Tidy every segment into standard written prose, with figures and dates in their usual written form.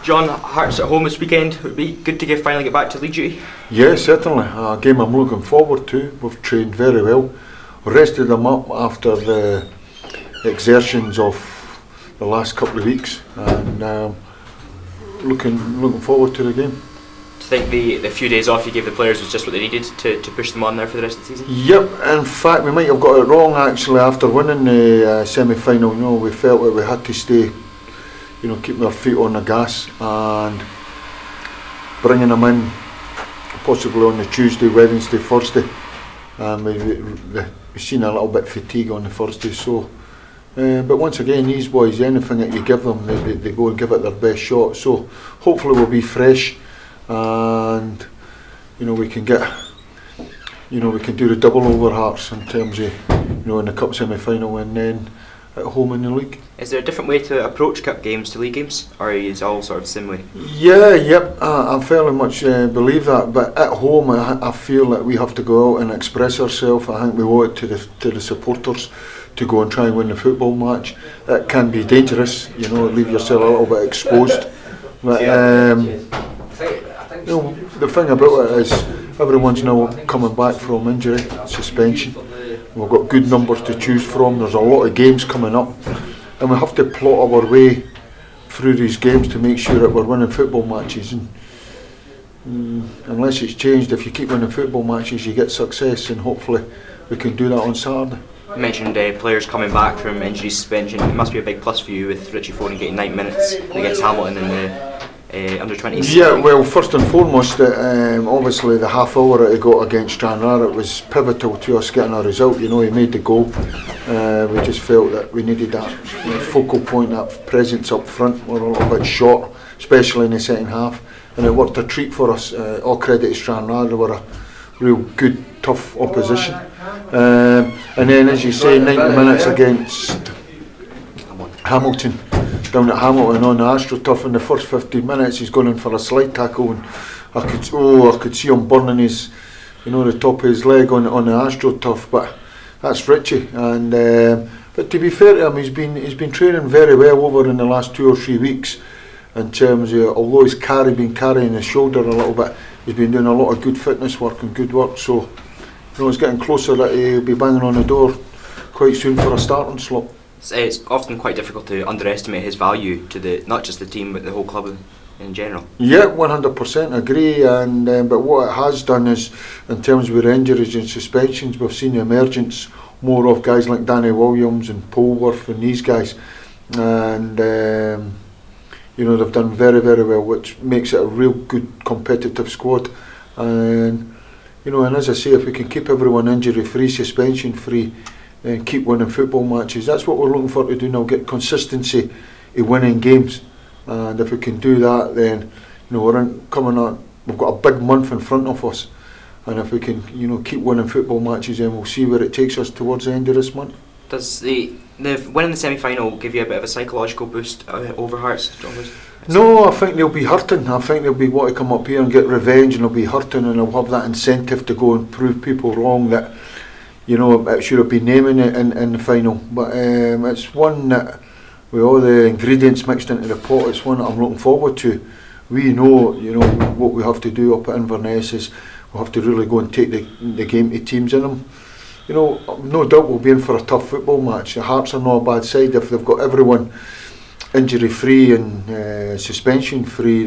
John, Hearts at home this weekend. It would be good to finally get back to league duty. Yeah, certainly. A game I'm looking forward to. We've trained very well. Rested them up after the exertions of the last couple of weeks, and looking forward to the game. Do you think the few days off you gave the players was just what they needed to push them on there for the rest of the season? Yep, in fact we might have got it wrong actually. After winning the semi-final, we felt that we had to stay, keeping our feet on the gas and bringing them in possibly on the Tuesday, Wednesday, Thursday. We've seen a little bit of fatigue on the Thursday, so but once again, these boys, anything that you give them, they go and give it their best shot. So hopefully we'll be fresh, and we can get, we can do the double over Hearts in terms of, in the cup semi-final and then at home in the league. Is there a different way to approach cup games to league games, or is it all sort of the same way? Yep, I fairly much believe that. But at home, I feel that we have to go out and express ourselves. I think we owe it to the supporters to go and try and win the football match. It can be dangerous, leave yourself a little bit exposed. But the thing about it is everyone's now coming back from injury, suspension. We've got good numbers to choose from. There's a lot of games coming up, and we have to plot our way through these games to make sure that we're winning football matches. And unless it's changed, if you keep winning football matches, you get success, and hopefully we can do that on Saturday. You mentioned players coming back from injury suspension. It must be a big plus for you with Richie Foden getting 9 minutes against Hamilton in the under-20s. Yeah, well, first and foremost, obviously the half hour that he got against Stranraer, it was pivotal to us getting a result. He made the goal. We just felt that we needed that focal point, that presence up front. We're a little bit short, especially in the second half, and it worked a treat for us. All credit to Stranraer, they were a real good, tough opposition. And then, as you say, 90 minutes against Hamilton, down at Hamilton on the AstroTurf. In the first 15 minutes, he's gone in for a slide tackle, and I could see him burning his, the top of his leg on the AstroTurf. But that's Richie, and but to be fair to him, he's been training very well over in the last 2 or 3 weeks. In terms of, although he's been carrying his shoulder a little bit, he's been doing a lot of good fitness work and good work. So, it's getting closer that he'll be banging on the door quite soon for a starting slot. It's often quite difficult to underestimate his value to not just the team but the whole club in general. Yeah, 100% agree. And but what it has done is, in terms of injuries and suspensions, we've seen the emergence more of guys like Danny Williams and Polworth and these guys, and they've done very, very well, which makes it a real good competitive squad. And and as I say, if we can keep everyone injury free, suspension free, and keep winning football matches, that's what we're looking for to do now, get consistency in winning games. And if we can do that, then we've got a big month in front of us, and if we can keep winning football matches, then we'll see where it takes us towards the end of this month. Does the winning the semi-final give you a bit of a psychological boost over Hearts? No, I think they'll be hurting. I think they'll be wanting to come up here and get revenge, and they'll be hurting, and they'll have that incentive to go and prove people wrong that it should have been naming it in the final. But it's one that, with all the ingredients mixed into the pot, it's one that I'm looking forward to. We know, what we have to do up at Inverness is we have to really go and take the game to teams in them. No doubt we'll be in for a tough football match. The Hearts are not a bad side. If they've got everyone injury free and suspension free,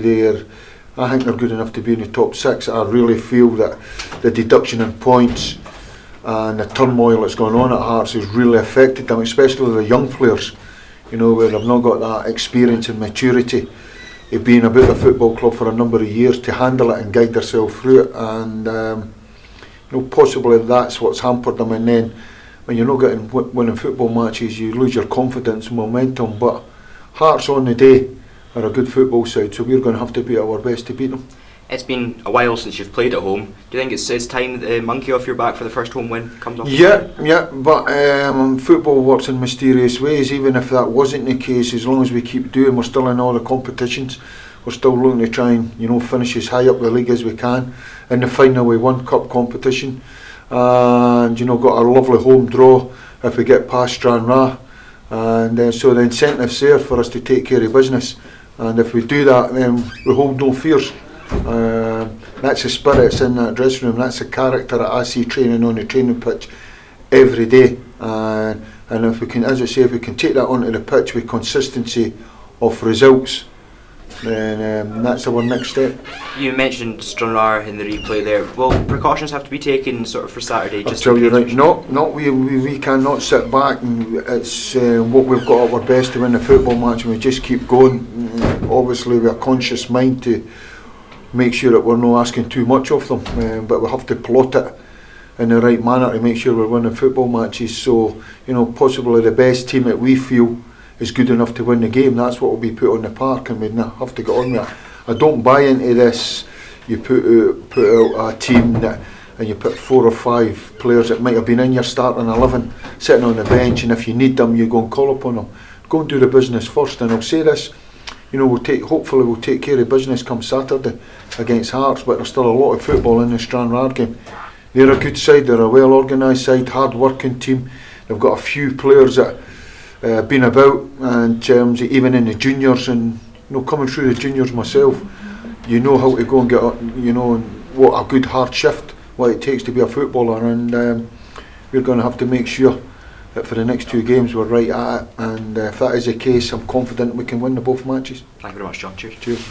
I think they're good enough to be in the top 6. I really feel that the deduction in points and the turmoil that's going on at Hearts has really affected them, especially the young players, where they've not got that experience and maturity of being about the football club for a number of years to handle it and guide themselves through it. And possibly that's what's hampered them. And then when you're not getting winning football matches, you lose your confidence and momentum. But Hearts on the day are a good football side, so we're going to have to be at our best to beat them. It's been a while since you've played at home. Do you think it's time that the monkey off your back for the first home win comes off? Yeah, but football works in mysterious ways. Even if that wasn't the case, as long as we keep doing, we're still in all the competitions. We're still looking to try and finish as high up the league as we can. In the final, we won cup competition, and got a lovely home draw if we get past Stranraer, and so the incentive's there for us to take care of business. and if we do that, then we hold no fears. That's the spirit that's in that dressing room. That's the character that I see training on the training pitch every day. And if we can, as I say, if we can take that onto the pitch with consistency of results, then that's our next step. You mentioned Stranraer in the replay there. Well, precautions have to be taken sort of for Saturday. I'll tell you right, we cannot sit back, and it's what we've got at our best to win the football match, and we just keep going. Obviously, we have a conscious mind to make sure that we're not asking too much of them, but we have to plot it in the right manner to make sure we're winning football matches. So, you know, possibly the best team that we feel is good enough to win the game, that's what will be put on the park, and we have to get on with it. I don't buy into this, you put out a team that, and you put 4 or 5 players that might have been in your starting 11 sitting on the bench, and if you need them you go and call upon them. Go and do the business first. And I'll say this, you know, hopefully we'll take care of business come Saturday against Hearts, but there's still a lot of football in the Stranraer game. They're a good side, they're a well organised side, hard working team. They've got a few players that been about, in terms of even in the juniors, and you know, coming through the juniors myself, you know how to go and get, you know, what a good hard shift, what it takes to be a footballer, and we're going to have to make sure that for the next 2 games we're right at it, and if that is the case, I'm confident we can win the both matches. Thank you very much, John. Cheers. Cheers.